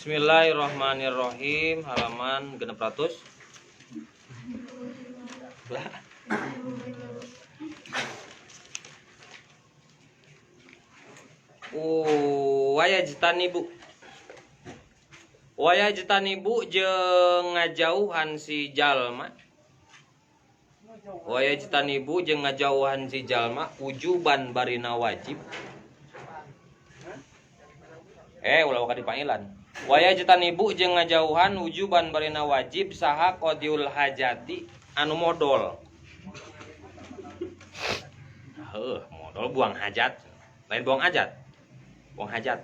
Bismillahirrahmanirrahim. Halaman 600. Wayajtanibu jeung ngajauhan si jalma. Wayajtanibu jeung ngajauhan si jalma wujuban barina wajib. Ulah ka dipailan. Wayajtanibu jeung ngajauhan wujuban barina wajib saha qadiul hajati anu modal. Modal buang hajat. Lain buang hajat. Buang hajat.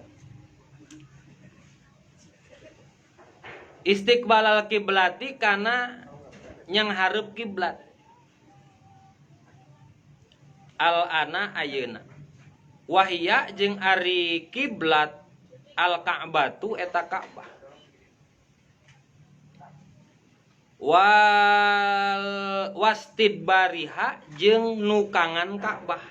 Istiqbalal kiblati kana nyang hareup kiblat. Al-ana ayeuna. Wahia jeung ari kiblat al-Ka'batu eta Ka'bah. Wastidbariha jeung nukangan Ka'bah.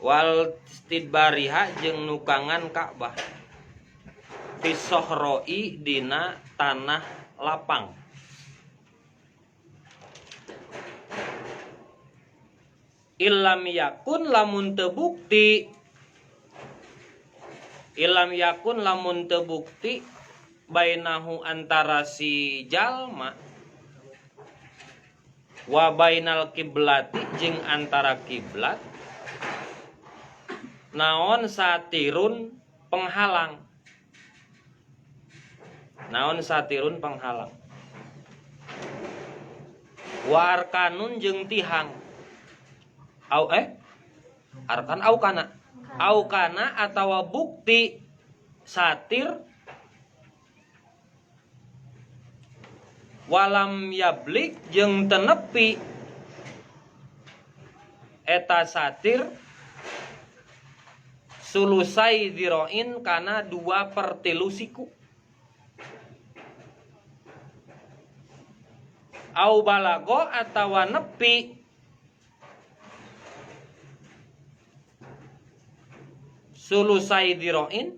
Wastidbariha jeung nukangan Ka'bah. Fisohroi dina tanah lapang. Illam yakun lamun tebukti. Illam yakun lamun tebukti bainahu antara si jalma wa bainal kiblati jeung antara kiblat naon satirun penghalang. Naon satirun penghalang. Wa arkanun jeung tihang. Arkan aukana. Aukana atawa bukti satir walam yablik jeung tenepi eta satir sulusai diroin kana 2/3 siku. Au balago atawa nepi sulusai diroin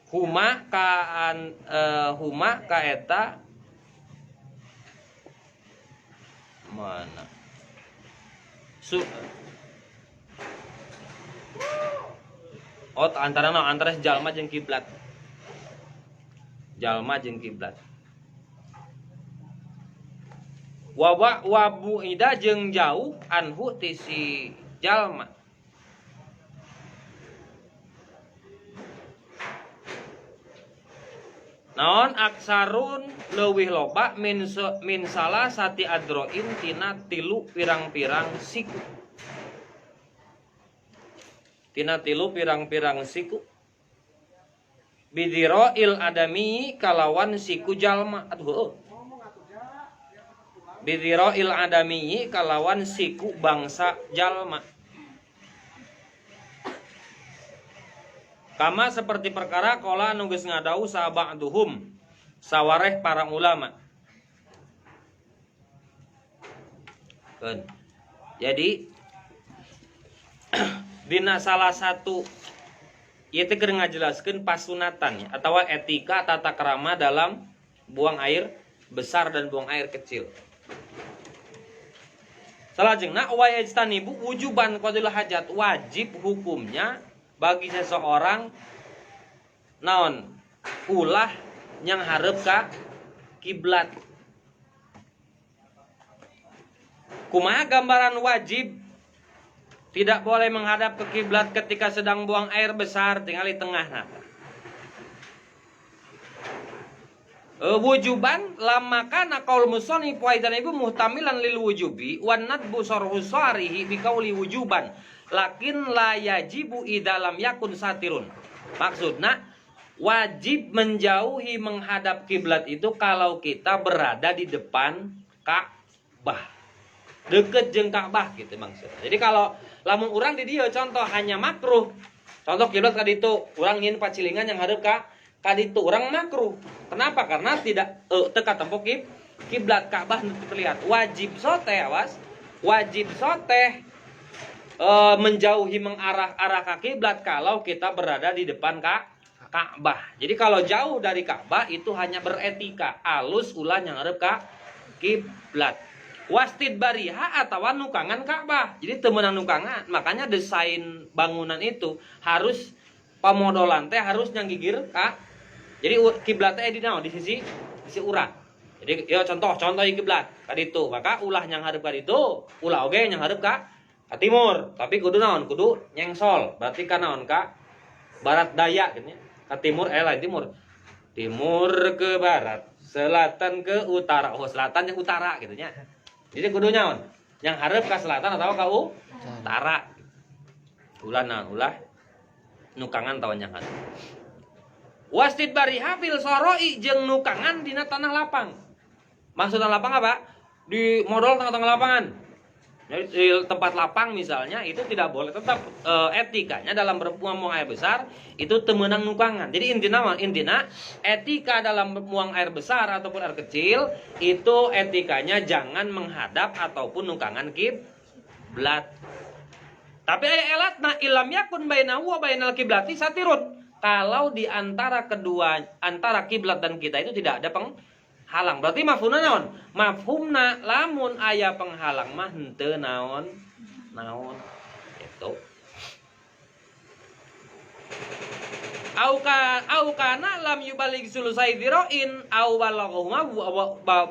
huma ka eta mana antara jalma jeung kiblat. Jalma jeung kiblat. Wa buida jeung jauh anhu ti si jalma. Naon aksarun leuwih loba min salah sati adroin tina 3 pirang-pirang siku. Tina 3 pirang-pirang siku. Bidiroil adami kalawan siku jalma. Bidiroil adami kalawan siku bangsa jalma. Kama seperti perkara kola anu geus ngadau saba'duhum sawareh para ulama. Jadi dina salah satu ieu teh keur ngajelaskeun pasunatan atawa etika tata krama dalam buang air besar dan buang air kecil. Salajengna wa yajtanibu wujuban qadil hajat, wajib hukumnya bagi seseorang naon ulah yang hareup ka kiblat. Kumaha gambaran wajib tidak boleh menghadap ke kiblat ketika sedang buang air besar tinggal di tengahna. Wujuban lamma kana qaul musannif wa idzan ibu muhtamilan lil wujubi wan nadbu sarhu sarihi bi qauli wujuban lakin la yajibu idalam yakun satirun. Maksudna wajib menjauhi menghadap kiblat itu kalau kita berada di depan Ka'bah, deket jeung Ka'bah gitu maksudnya. Jadi kalau lamun urang di dieu contoh hanya makruh, contoh kiblat ka ditu, urang nyin pacilingan yang hadeup ka ditu, urang makruh. Kenapa? Karena tidak teka tempo kiblat Ka'bah terlihat. Wajib soteh awas, wajib soteh menjauhi mengarah ke kiblat kalau kita berada di depan Ka'bah. Jadi kalau jauh dari Ka'bah itu hanya beretika, alus ulah yang ngarep ka kiblat. Wastid bariha atau nukangan Ka'bah. Jadi temenan nukangan, makanya desain bangunan itu harus pamodolan teh harus nyanggigir ka. Jadi kiblatnya di naon di sisi urang. Jadi ya contoh kiblat ka ditu, maka ulah yang ngarep ka ditu, ulah oge yang ngarep ka timur. Tapi kudu naon? Kudu nyengsol. Berarti ka naon ka barat daya gitu ya. Ke timur lain timur ke barat, selatan ke utara. Oh, selatan yang utara gitu nya. Jadi kudu nyaon yang hareup ke selatan atau ke utara. Ulah naon ulah nukangan tawan yang hareup. Wastid bariha fil soroi jeung nukangan dina tanah lapang. Maksud tanah lapang apa? Di modal tengah-tengah lapangan. Jadi di tempat lapang misalnya itu tidak boleh, tetap etikanya dalam berbuang air besar itu temenang nukangan. Jadi intinya etika dalam buang air besar ataupun air kecil itu etikanya jangan menghadap ataupun nukangan kiblat. Tapi elatna ilam yakun bainahu wa bainal kiblati satirun. Kalau di antara kiblat dan kita itu tidak ada halang, berarti mafhumna naon? Mafhumna lamun aya penghalang mah henteu naon itu. Au kana lam yubalig sulusai diroin au balaghuma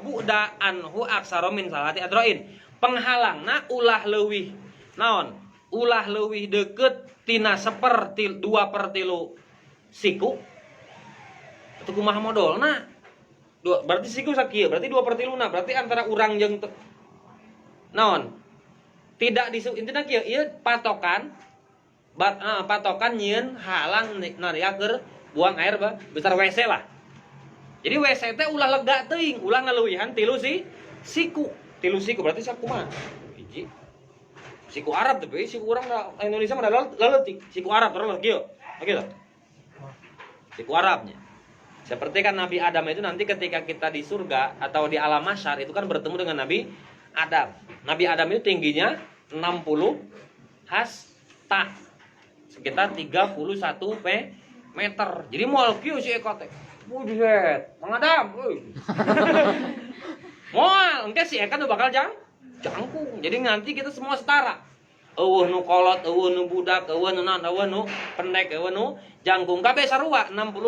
bu'da anhu aksara min salati adroin. Penghalangna ulah leuwih naon? Ulah leuwih deukeut tina 2/3 siku. Itu kumaha modalna? Berarti siku sakieu, berarti 2/3, berarti antara urang jeung naon? Tidak intina kieu ieu patokan patokan nyieun halang nariakeun buang air besar WC lah. Jadi WC teh ulah lega teuing, ulah ngaleuwihan 3 siku. 3 siku berarti sakumaha? Hiji. Siku Arab tapi siku urang Indonesia mah leutik. Siku Arab terus kieu. Kieu. Siku Arabnya. Seperti kan Nabi Adam itu nanti ketika kita di surga atau di alam mahsyar itu kan bertemu dengan Nabi Adam. Nabi Adam itu tingginya 60 hasta. Sekitar 31 meter. Jadi moal kieu si Eko teh. Buset, Mang Adam, euy. Moal, engke si Eka tuh bakal jangkung. Jadi nanti kita semua setara. Eueuh nu kolot, eueuh nu budak, eueuh nu naon, eueuh nu pendek, eueuh nu jangkung. Kabeh sarua 60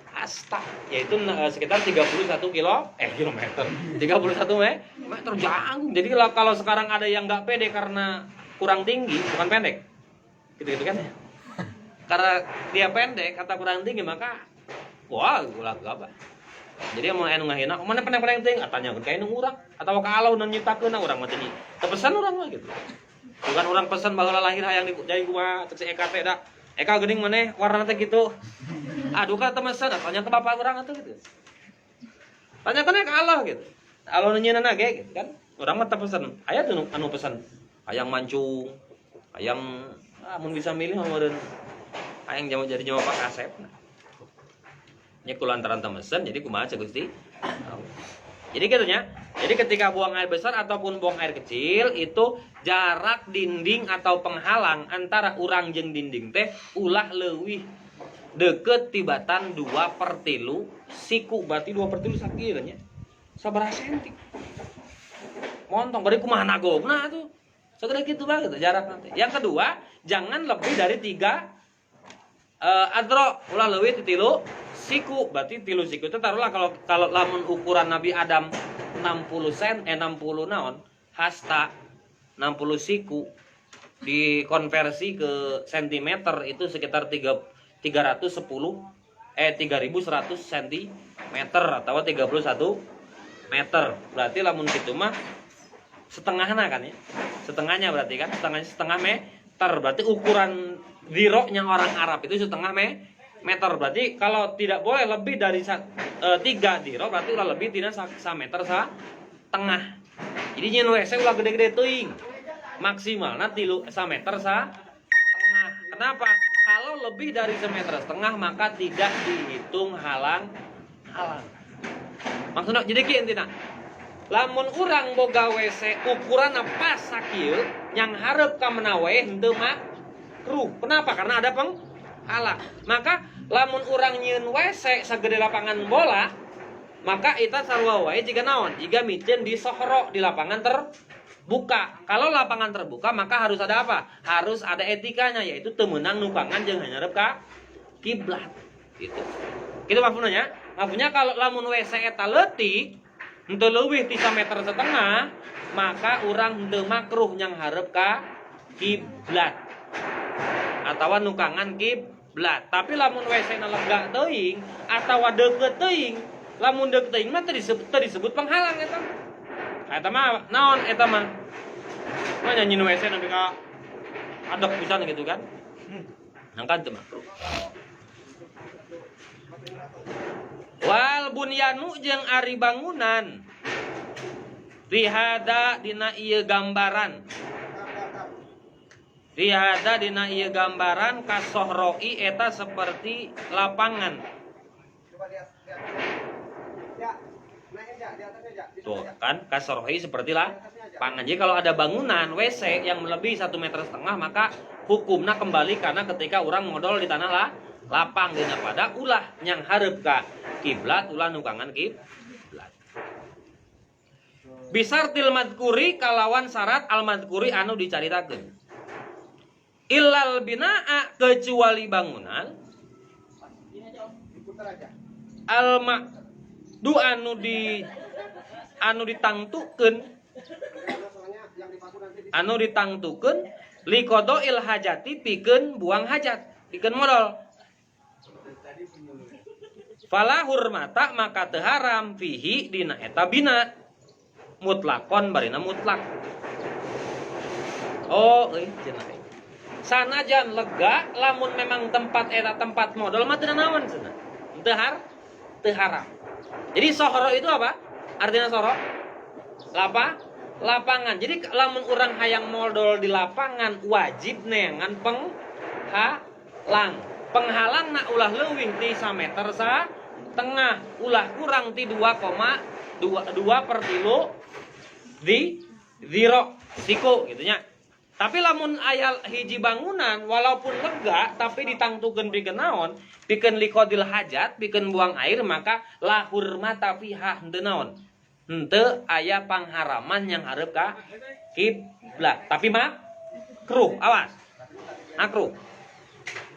hasta, yaitu sekitar 31 kilometer. 31 meter jangkung. Jadi kalau sekarang ada yang nggak pede karena kurang tinggi, bukan pendek. Gitu-gitu kan ya. Karena dia pendek atau kurang tinggi maka wah ulah gabah. Jadi mau anu ngahina, mana pendek tinggi katanya kan kayak urang atau kalau nu nyiptakeun urang mah teh. Tepesan urang mah gitu. Bukan orang pesan baheula lahir hayang jadi kumaha cek si Eka teh da. Eka geuning maneh warna teh gitu. Aduh ka temesan tanya ke bapak urang atuh gitu. Tanya ke Allah gitu. Allah nu nyieunna ge gitu kan. Urang mah teu pesan. Aya tuh anu pesan hayang mancung, hayang mun bisa milih mah meureun hayang jadi Pak Kasep. Nya kulantaran temesan jadi kumaha cek Gusti. Jadi gitunya. Jadi ketika buang air besar ataupun buang air kecil itu jarak dinding atau penghalang antara urang jeung dinding teh ulah leuwih deket tibatan 2/3 siku. Berarti 2/3 sakieu kan nya. Sabaraha senti. Montong bari kumaha nagogna tuh. Sagede kitu bae gitu jarak nanti. Yang kedua, jangan lebih dari 3 adro, ulah leuwih ti 3 siku. Berarti 3 siku itu taruhlah kalau lamun ukuran Nabi Adam 60 naon hasta 60 siku dikonversi ke sentimeter itu sekitar 3100 cm atau 31 meter. Berarti lamun kitu mah setengahna kan ya. Setengahnya berarti kan setengah meter. Berarti ukuran diroknya orang Arab itu setengah meter. Berarti kalau tidak boleh lebih dari 3 diro berarti ulah lebih tina 1 meter setengah. Jadi nyeun WC ulah gede-gede teuing. Maksimalna 1 meter setengah. Kenapa? Kalau lebih dari 1 meter setengah maka tidak dihitung halang. Maksudnya jadi kieu intina. Lamun urang boga WC ukuranna pas sakieu yang hareup ka menawe henteu makruh. Kenapa? Karena ada penghalang. Maka lamun urang nyieun WC sagede lapangan bola, maka eta sarua wae jiga naon? Jiga mikeun di sohro di lapangan terbuka. Kalau lapangan terbuka maka harus ada apa? Harus ada etikanya, yaitu teu meunang nukangan jeung hanyareep ka kiblat. Gitu. Gitu maksudnya. Maksudnya kalau lamun WC eta leutik henteu leuwih ti 1,5 meter, maka urang henteu makruh nyang hareup ka kiblat. Atawa nukangan kiblat. Tapi lamun WC-na lega teuing atawa deukeut teuing, lamun deukeut teuing mah teu disebut penghalang eta. Eta mah naon eta mah? Mah nyanyi WC nepi ka adok pisan gitu kan. Nangkan teu makruh. Wal bunyanu jeung ari bangunan. Rihada dina ieu gambaran. Rihada dina ieu gambaran kasohroi eta seperti lapangan. Tuh kan kasohroi seperti lapangan. Jadi kalau ada bangunan WC yang melebihi 1,5 meter maka hukumna kembali karena ketika orang modal di tanah lapang dina pada ulah nyang hareup ka kiblat ulah nukangan kiblat. Bisartil madkuri kalawan syarat al madkuri anu dicaritakeun. Illal binaa kecuali bangunan al ma'du anu ditangtukeun liqada'il hajati pikeun buang hajat, pikeun modal. Fala hurmata maka teu haram fihi dina eta bina mutlakon barina mutlak. Oh, cenah. Sanajan lega lamun memang tempat eta tempat modal mah teu naon cenah. Teu haram. Jadi sohro itu apa? Artinya sohro? Lapangan. Jadi lamun urang hayang modal di lapangan wajib neangan penghalang. Penghalang na ulah leuwih ti 1,5 meter ulah kurang ti 2,2/3 di zero siku gitunya. Tapi lamun aya hiji bangunan walaupun lega tapi ditangtukeun pikeun naon? Pikeun liqadil hajat, pikeun buang air maka la hurmata fiha henteu naon? Henteu aya pangharaman yang hareup ka kiblat. Tapi makruh, awas. Makruh.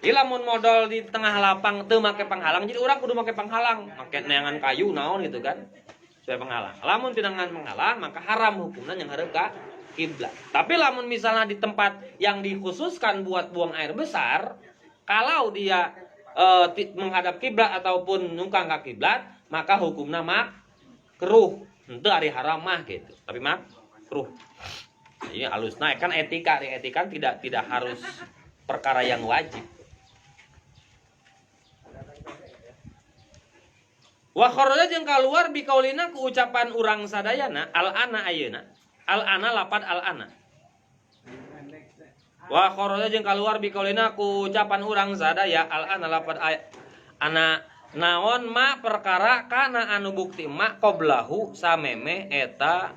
Jadi lamun modal di tengah lapang teu make panghalang, jadi urang kudu make panghalang, make neangan kayu naon gitu kan. Supaya panghalang. Lamun teu neangan panghalang maka haram hukumna yang hareup ka kiblat. Tapi lamun misalnya di tempat yang dikhususkan buat buang air besar, kalau dia menghadap kiblat ataupun nungkang ka kiblat, maka hukumna makruh. Henteu ari haram mah gitu. Tapi makruh. Ini halusna kan etika, etika tidak harus perkara yang wajib. Wa kharaja jeung kaluar bikaulina ku ucapan urang sadayana al-ana ayeuna. Al-ana lapad al-ana. Wa kharaja jeung kaluar bikaulina ku ucapan urang sadaya al-ana lapad ana naon ma perkara kana anu bukti ma qoblahu sameme eta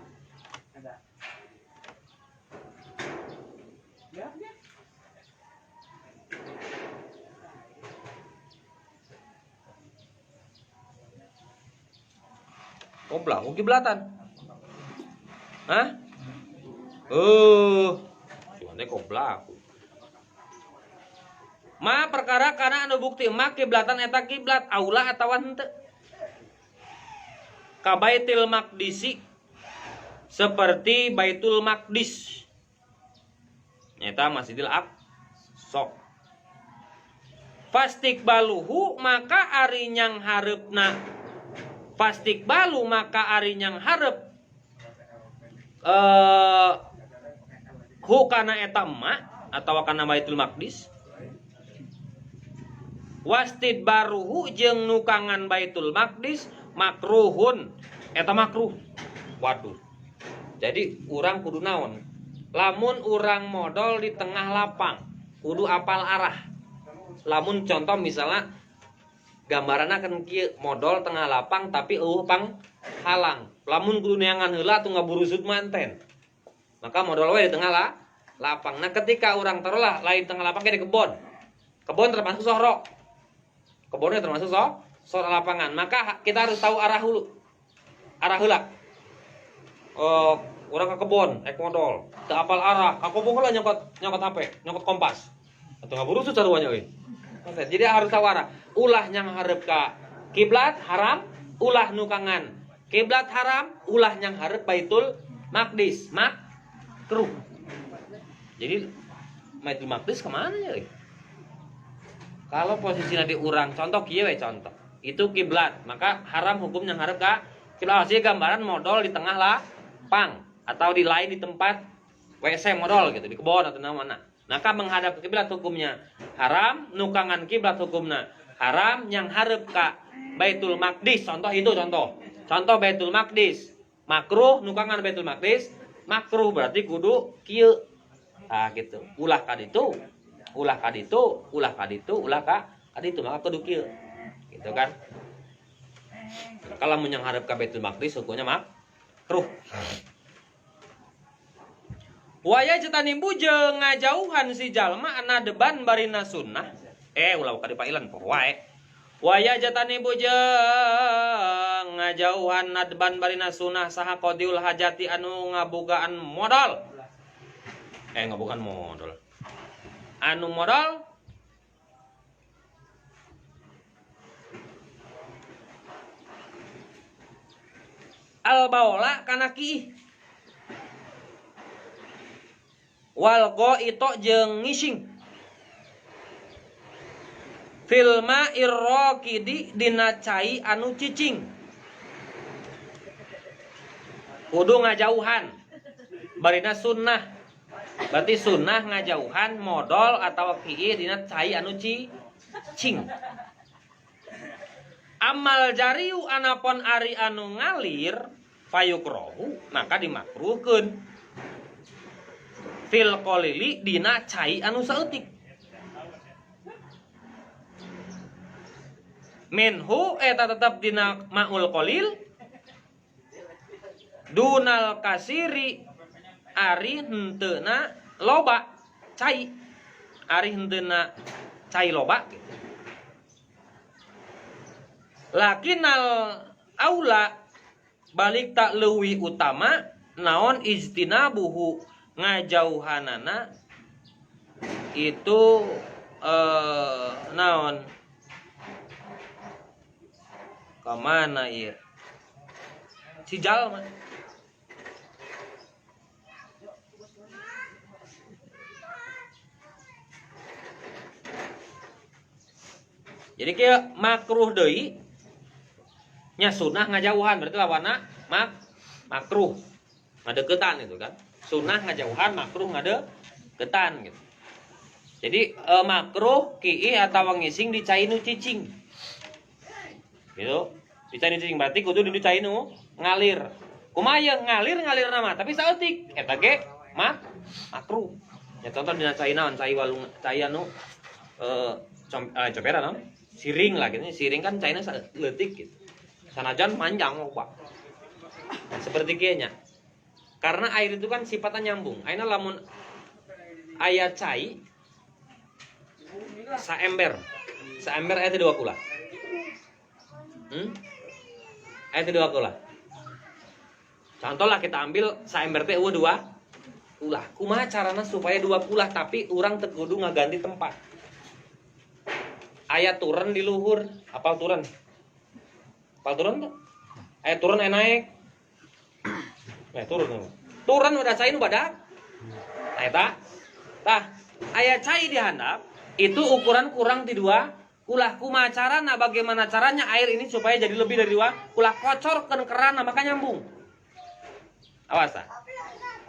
qoblahu kiblatan. Hah? Cuman qoblahu. Ma perkara kana anu bukti ma kiblatan eta kiblat aula atawa henteu. Ka Baitul Maqdisi seperti Baitul Maqdis. Eta Masjidil Aqsa. Fastikbaluhu maka ari nyang hareupna fastikbalu maka ari nyang hareup hu kana eta ma atawa kana Baitul Maqdis. Wastid baruhu jeung nukangan Baitul Maqdis makruhun eta makruh. Waduh. Jadi urang kudu naon? Lamun urang modal di tengah lapang, kudu apal arah. Lamun contoh misalnya gambaranna kan kieu modal tengah lapang tapi pang halang. Lamun kudu neangan heula atuh ngaburusut manten. Maka modal we di tengah lapang. Nah ketika urang taruhlah lain tengah lapang ke di kebon. Kebon termasuk sohro. Kebunnya termasuk sor lapangan. Maka kita harus tahu arah hulu. Arah heula. Orang ke kebun, modal. Teu apal arah, ka kebun heula nyokot HP, nyokot kompas. Atau ngaburu susah ruanya euy. Jadi harus tahu arah. Ulah nyang hareup ka kiblat haram, ulah nukangan. Kiblat haram, ulah nyang hareup Baitul Maqdis, makruh. Jadi Baitul Maqdis kemana ya? Kalau posisinya di urang, contoh kieu we contoh. Itu kiblat, maka haram hukum yang hareup ka kiblat. Sih gambaran modal di tengah lapang atau di lain di tempat WC modal gitu, di kebun atau mana. Maka menghadap ke kiblat hukumnya haram, nukangan kiblat hukumnya haram, yang hareup ka Baitul Maqdis. Contoh itu contoh. Contoh Baitul Maqdis makruh, nukangan Baitul Maqdis makruh, berarti kudu kieu. Nah gitu. Ulah kaditu, maka kudu kieu. Gitu kan. Kalau mun yang hareup ka Baitul Maqdis hukumnya makruh. Waya cetanimbu jeung ngajauhan si jalma ana deban barina sunnah. Ulah ka dipailan poho wae. Waya jatanibu jeung ngajauhan nadban barina sunnah saha qadiul hajati anu ngabogaan modal. Ngabogaan modal. Anu modal al baula kana kiih. Wal qa'ito jeung ngising. Filma irraqidi dina cai anu cicing. Kudu ngajauhan. Barina sunnah. Berarti sunnah ngajauhan modal atau kieu dina cai anu cicing. Amal jariu anapon ari anu ngalir fayukrohu maka dimakruhkeun. Fil qalili dina cai anu saeutik. Minhu eta tetep dina ma'ul qalil dunal kasiri ari henteuna loba cai. Ari henteuna cai loba gitu. Lakinal aula balik tak leuwih utama naon ijtinabuhu ngajauhanana itu naon kemana ya si jalma jadi kayak makruh deui nya sunnah ngajauhan berarti lawanna makruh ngadeuketan itu kan. Sunnah ngajauhan, makruh ngadeuketan gitu. Jadi makruh kiih atawa ngising di cai nu cicing. Gitu. Di cai nu cicing berarti kudu di cai nu ngalir. Kumaha ngalir nama tapi saeutik eta ge makruh. Ya contoh dina cai naon cai walung cai anu coperan naon? Siring lah gitu. Siring kan caina leutik gitu. Sanajan panjang loba. Seperti kieu nya. Karena air itu kan sifatnya nyambung. Aina lamun aya cai saember aya teh 2 kula. Aya teh 2 kula. Contoh lah kita ambil saember teh 2 kula. Kumaha carana supaya 2 kula tapi urang teu kudu ngaganti tempat. Aya turun di luhur, apal turun? Apal turun tuh? Aya turun naik. Turun udah cai nu badak. Eta tah aya cai di handap itu ukuran kurang di 2 ulah. Kumaha carana bagaimana caranya air ini supaya jadi lebih dari 2 ulah kocorkeun keran maka nyambung. Awas tah.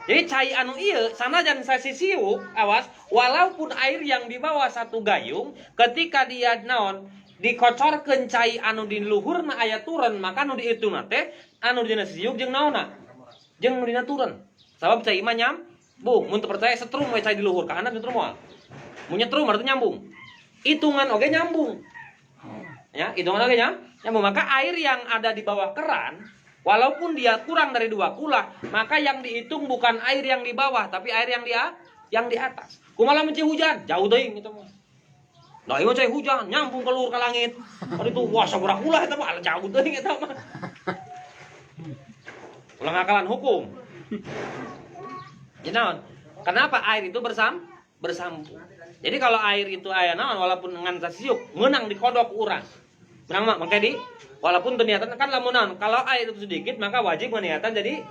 Jadi cai anu ieu sanajan sasisiu awas walaupun air yang di bawah 1 gayung ketika dia naon dikocorkeun cai anu di luhurna aya turun maka anu diitungna teh anu dina siuk jeung naonna jeung nu dina turun. Sabab cai mah nyambung. Mun teu percaya setrum we cai di luhur ka handap nyetrum moal. Mun nyetrum berarti nyambung. Hitungan oge nyambung. Ya, hitungan oge nyambung. Maka air yang ada di bawah keran walaupun dia kurang dari 2 kula, maka yang dihitung bukan air yang di bawah tapi air yang di atas. Kumaha mun hujan, jauh teuing kitu mah. Lah ieu cai hujan nyambung keluar ke langit. Ari itu wah saburak ulah eta mah cabut teuing eta mah. Ulah ngakalan hukum. Jadi naon? Kenapa air itu bersambung? Jadi kalau air itu aya naon walaupun ngan sasiuk meunang dikodok urang. Menang mah mangke di walaupun niatan kan lamun naon kalau air itu sedikit maka wajib niatan jadi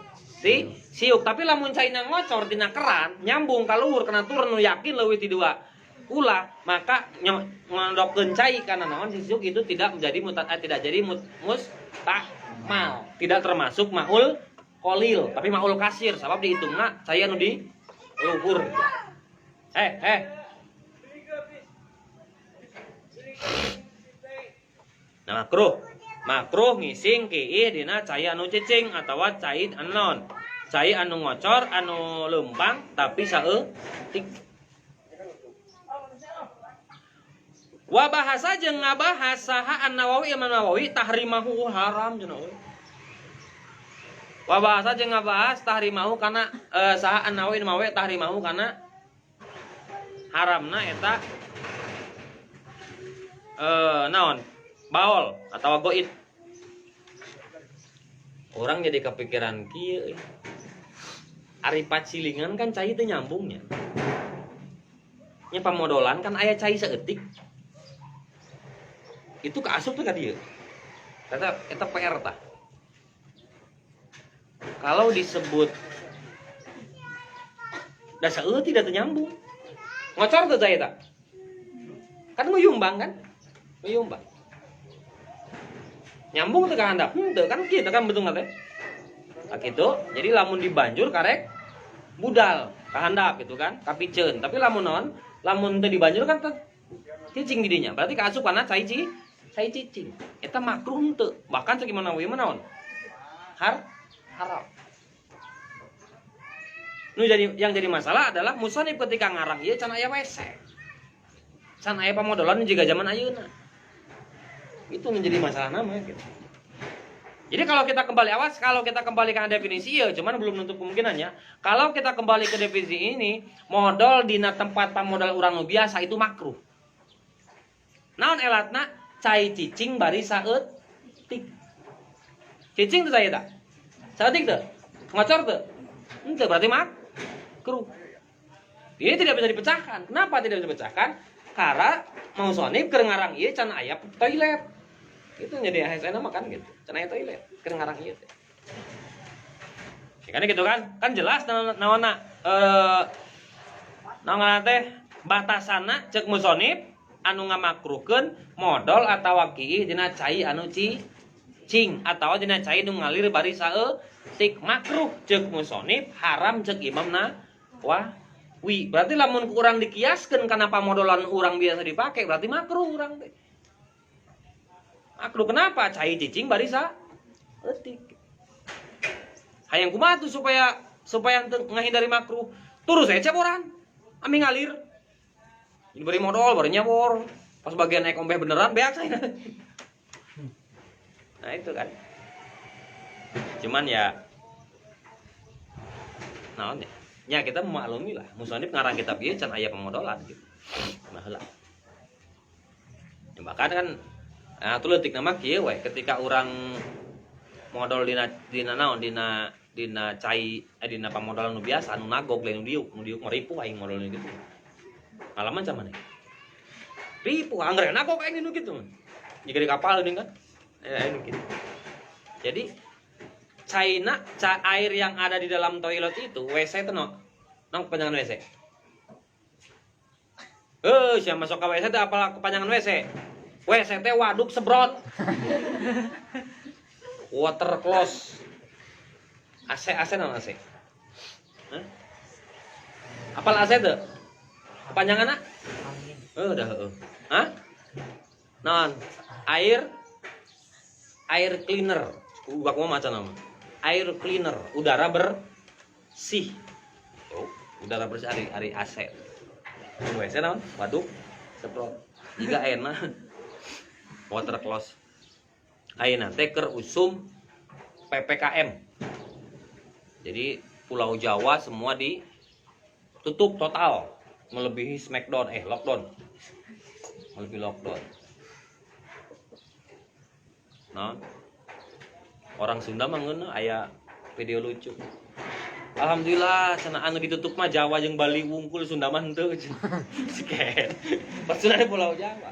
siuk. Tapi lamun caina ngocor tina keran nyambung ka luhur kana turun nu yakin leuwih ti dua ulah maka ngondokkeun cai kana naon si siuk itu tidak menjadi tidak jadi mustahmal, tidak termasuk maul kolil tapi maul kasir sabab dihitungna cai anu di luhur. Nah makruh ngising kiih dina cai anu cicing atawa cai anu naon cai anu ngocor anu leumpang tapi saeutik. Wa bahasa jeung ngabahas saha An-Nawawi Imam Nawawi tahrimahu haram cenah euy. Wa bahasa jeung ngabahas tahrimahu kana saha An-Nawawi Imam Nawawi tahrimahu kana haramna eta naon baol atau goit. Orang jadi kepikiran kieu ari pacilingan kan cai teu nyambungnya. Nya pamodolan kan aya cai saeutik. Itu keasup tuh ka dieu. Eta PR tah. Kalau disebut da saeutik tidak nyambung. Ngocor tuh cai tah. Kan nguyumbang kan? Nguyumbang. Nyambung teu ka handap. Teu kan kieu kan betung teh. Nah kitu, jadi lamun dibanjur karek budal ka handap gitu kan, kapiceun. Tapi lamun naon? Lamun teu dibanjur kan cicing di dinya. Berarti kaasup kana cai cicing. Eta makruh henteu. Bahkan sakieu Nawawi mah naon? Haram. Nu yang jadi masalah adalah musonib ketika ngarang ieu can aya WC. Can aya pamodolan juga zaman ayeuna. Itu menjadi masalah nama gitu. Jadi kalau kita kembali ke definisi ya, cuman belum nutup kemungkinannya. Kalau kita kembali ke definisi ini, modal dina tempat pamodal urang nu biasa itu makruh. Naon elatna? Cai cicing bari saeutik. Cicing teh cai eta. Saeutik teh? Ngocor teh? Henteu berarti makruh. Ini tidak bisa dipecahkan. Kenapa tidak bisa dipecahkan? Karena mau sonib keur ngarang ieu can aya toilet. Itu jadi ASN mah kan gitu. Can aya toilet keur ngarang ieu teh. Ya kan gitu kan? Kan jelas naonna naonna teh batasanna ceuk musonib anu ngamakruhkeun modal atawa kiih dina cai anu cicing atawa dina cai nu ngalir bari saeutik makruh ceuk musonib haram ceuk Imam Nawawi. Berarti lamun urang dikiaskeun kana pamodolan urang biasa dipake berarti makruh urang teh. Makruh kenapa? Cai cicing bari saeutik. Hayang kumaha tuh supaya ngahindari makruh? Turus ece boran. Ami ngalir. Diberi modal baru nyabor. Pas bagian naik ombeh beneran beak saya. Nah itu kan. Cuman ya naon ya? Ya kita memaklumi lah. Musonib ngarang kitab ieu can aya pemodolan gitu. Nah heula. Ya, bahkan kan atuh leutik nama kieu we ketika urang modal dina naon dina cai dina pamodolan nu biasa anu nagog lain nu diuk ngeripu aing modalna gitu. Alaman sama nih. Ripu anggrena kok kayak gitu. Jika di kapal ini kan. Gitu. Jadi air yang ada di dalam toilet itu WC itu nong kepanjangan WC. Siapa masuk ke WC itu apa kepanjangan WC? WC teh waduk sebrot. Water close. AC non AC. Apal AC tuh? Kepanjanganna? Udah Hah? Non, air cleaner. Ubak mau maca nama. Air cleaner, udara bersih. Oh, udara bersih ari AC. WC naon? Waduk seprot. Jiga enak. Water close. Ayeuna teh keur usum PPKM. Jadi Pulau Jawa semua ditutup total. Melebihi lockdown. lebih lockdown. Nah, orang Sunda mah ngeuneu aya video lucu. Alhamdulillah cenah anu ditutup mah Jawa jeung Bali wungkul, Sunda mah henteu cenah. Seken. Pas Sunda di Pulau Jawa.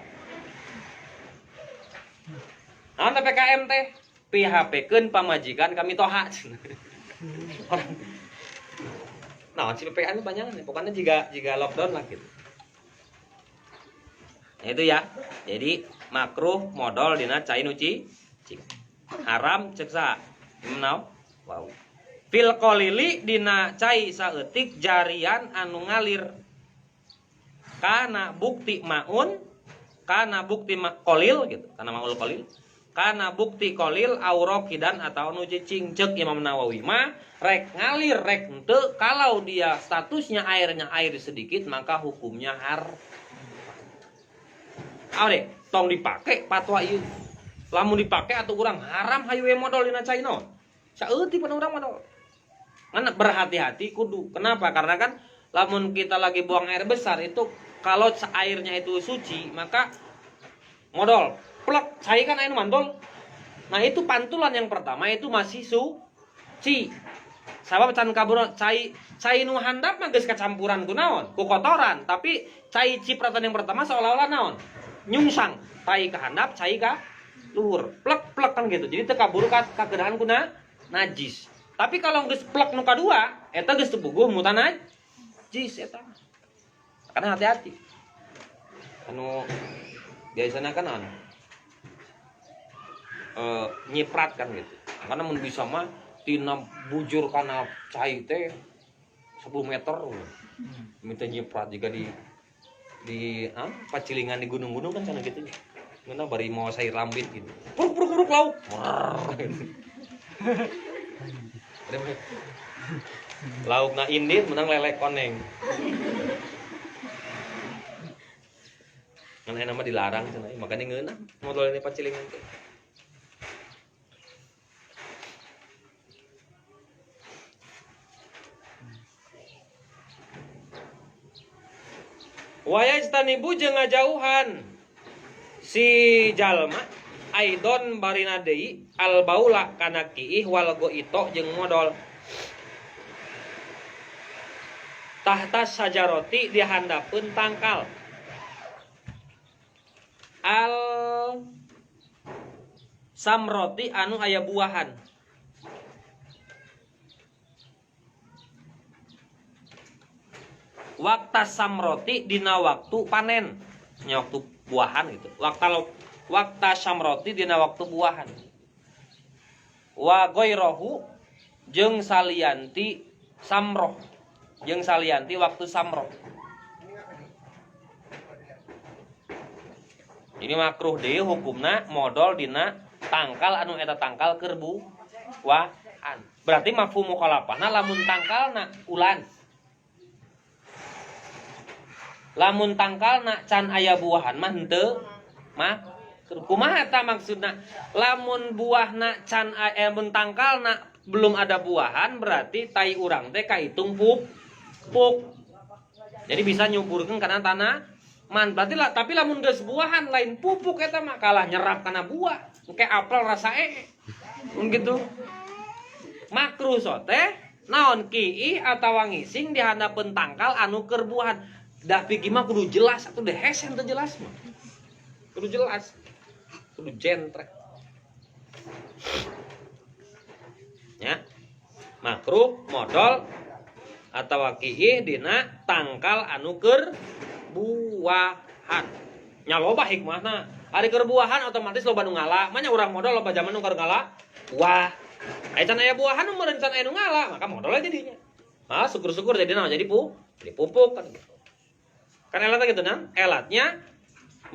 Naon PPKM teh? PHP-keun pamajikan kami toha cenah. Naon si PPKM panjangan pokoknya jika lockdown lah gitu. Nah, itu ya. Jadi makruh modal dina cai nu cicing. Haram cek sa. Imam wow. Fil qalili dina cai saeutik jarian anu ngalir. Kana bukti maun, kana bukti qalil gitu, kana maul qalil. Kana bukti qalil aurokidan atau nu cicing cek Imam Nawawi mah rek ngalir rek henteu kalau dia statusnya airnya air sedikit maka hukumnya Awe, tong dipake patwa ieu. Lamun dipake atuh urang haram hayu we modal dina cai naon? Saeutik pun urang modal. Ngan berhati-hati kudu. Kenapa? Karena kan lamun kita lagi buang air besar itu kalau airnya itu suci, maka modal plek cai kan air mantol. Nah, itu pantulan yang pertama itu masih suci. Sabab can kabur cai nu handap mah geus kacampuran ku naon? Ku kotoran, tapi cai cipratan yang pertama seolah-olah naon? Nyungsang, tai ka handap, cai ka luhur. Plek-plek kan gitu. Jadi teu kaburu ka keadaan kuna najis. Tapi kalau geus plek nu kadua, eta geus teu puguh mutan najis eta. Karena hati-hati. Anu biasana kan nyiprat kan gitu. Karena mun bisa mah tina bujur kana cai teh 10 meter. Minta nyiprat jika di pacilingan di gunung-gunung kan sana gitu. Ngena bari mau sayur lambit gitu. Puruk lauk. Lauk na indit menang lelek koneng. Kan enak mah dilarang cenah. Makanya ngeunah modal ini pacilingan teh. Wayajtanibu jeung ngajauhan si jalma aidon barina deui al baula kana kiih wal goito jeung modal tahta sajaroti di handapeun tangkal al samroti anu aya buahan waktu samroti dina waktu panen nya waktu buahan gitu waktu samroti dina waktu buahan wa ghairahu jeung salianti samroh jeung salianti waktu samroh. Ini makruh deui hukumna modal dina tangkal anu eta tangkal keur buahan. Berarti mafhum mukhalafahna lamun tangkalna ulan. Lamun tangkalna can aya buahan mah henteu mah kumaha eta maksudna? Lamun buahna can aya mun tangkalna belum ada buahan berarti tai urang teh kahitung pupuk. Jadi bisa nyuburkeun kana tanaman. Berarti tapi lamun geus buahan lain pupuk eta mah kalah nyerap kana buah. Kayak apel rasa mun gitu. Makruh teh naon kiih atawa ngising di handapeun tangkal anu keur buahan. Dah pikir mah kudu jelas atau deh hesen teu jelas mah. Kudu jelas. Kudu jentrek. Ya. Makruh modal atawa kiih dina tangkal anu keur buahan. Nya loba hikmahna. Ari keur buahan otomatis loba nu ngala. Manya urang modal loba zaman nu keur ngala. Wah. Aya can aya buahan nu meureun can aya nu ngala, maka modal jadinya. Ah, syukur-syukur jadi naon jadi pupuk kan gitu. Kan elatnya gitu nan, elatnya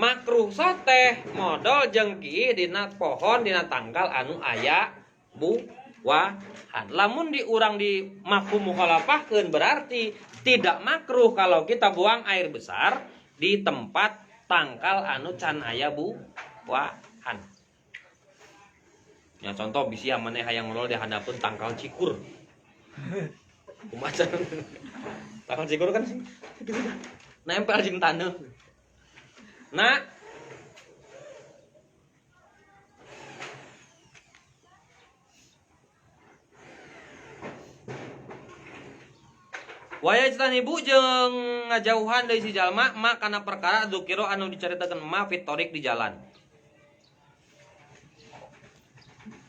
makruh soteh modal jengki dina pohon dina tangkal anu aya buahan. Lamun di urang di mafhum mukhalafahkeun berarti tidak makruh kalau kita buang air besar di tempat tangkal anu can aya buahan. Ya contoh bisi maneh hayang modal di handapeun tangkal cikur. Kumaha tangkal cikur kan nempel jeung taneuh. Nah, Wayajtanibu jeung ngajauhan deui si jalma ma kana perkara dzukiro anu dicaritakeun ma fitorik di jalan.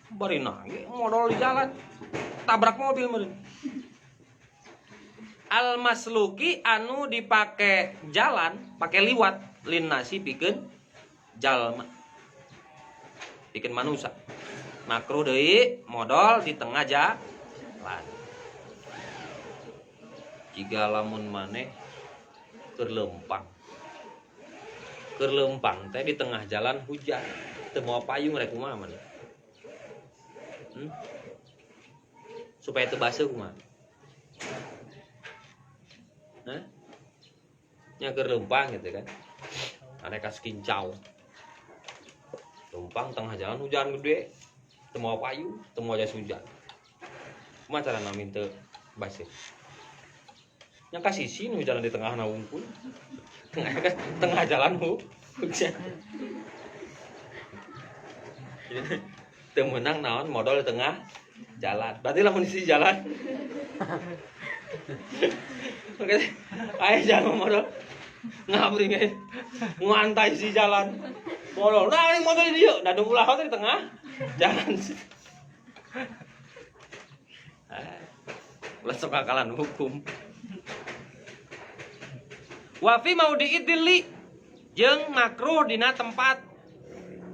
Bari nage modal di jalan. Tabrak mobil meureun. Al masluki anu dipake jalan, pake liwat linnasi pikeun jalma. Pikeun manusia. Makruh deui modal di tengah jalan. Jika lamun maneh keur lempang. Keur lempang teh di tengah jalan hujan, teu moal payung rek kumaha maneh. Supaya teu baseuh kumaha? Hah? Nya keur lempang gitu kan. Ane kas kincau. Lempang tengah jalan hujan gede, teu moal payung, teu moal jas hujan. Kumaha carana min teu baseuh? Yang kasih sini jalan di tengah wungkul, tengah jalan hujan. Temenang naon modal di tengah jalan. Berarti lamun di jalan. Oke, ayo jangan modal ngabring guys, ngantai si jalan. Modal, nah ini modal di dia, nadu ulah di tengah jalan. Ulah sok akalan hukum. Wafi mau diidili jeung makruh dina tempat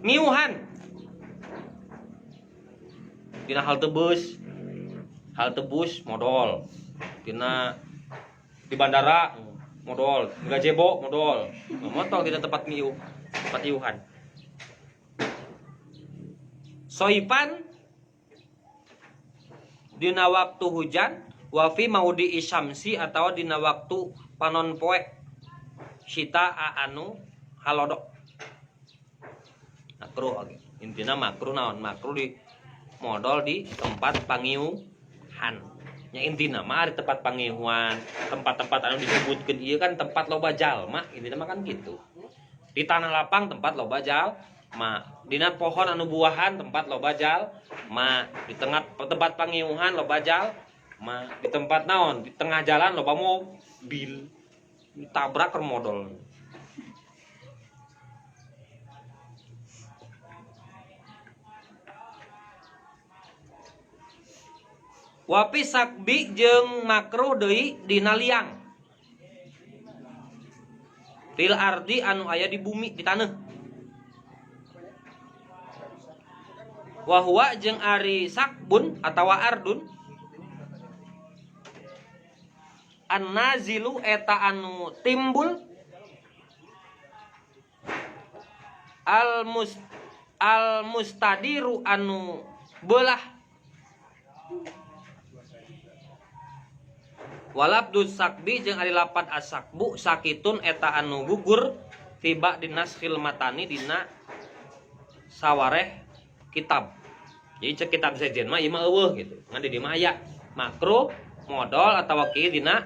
ngiuhan. Dina halte bus modal. Dina di bandara modal, gazebo modal. Motor dina tempat ngiuhan. Soipan dina waktu hujan, wafi mau diisamsi atau dina waktu panon poe. Sita anu halodok. Makruh intina makruh naon? Makruh di modal di tempat pangiuhan. Nya intina mah di tempat pangiuhan, tempat-tempat anu disebutkeun ieu kan tempat loba jalma, intina mah kan gitu. Di tanah lapang tempat loba jalma, dina pohon anu buahan tempat loba jalma, di tengah tempat pangiuhan loba jalma, di tempat naon? Di tengah jalan loba mobil. Ditabrak ke modal. Wapi sakbi jeung makruh deui dina liang. Fil ardi anu aya di bumi di taneuh. Wa huwa jeung ari sakbun atawa ardun an-nazilu eta anu timbul al-mustadiru anu beulah walabdus sakbi jeung ari lapat asakbu sakitun eta anu gugur tiba dinas khilmatani dina sawareh kitab. Jadi cek kitab sejen mah ieu mah eueuh gitu. Ngan di dieu mah aya makruh modal atau kieu dina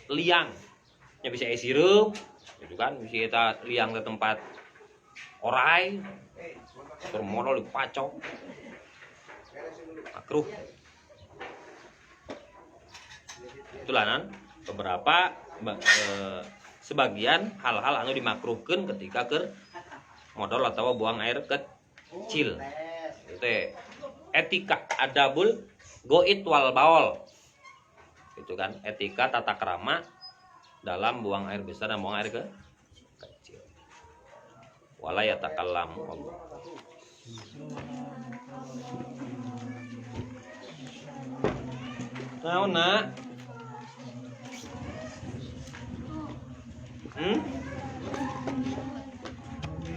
liang. Ya bisa sirup gitu kan, bisa kita liang ke tempat orai bermodal dipacok. Makruh. Itulah nan beberapa sebagian hal-hal anu dimakruhkeun ketika keur modal atau buang air kecil. Itu etika adabul goit wal baol. Itu kan etika tata krama dalam buang air besar dan buang air kecil. Wala yatakallamu Allah. Naon na?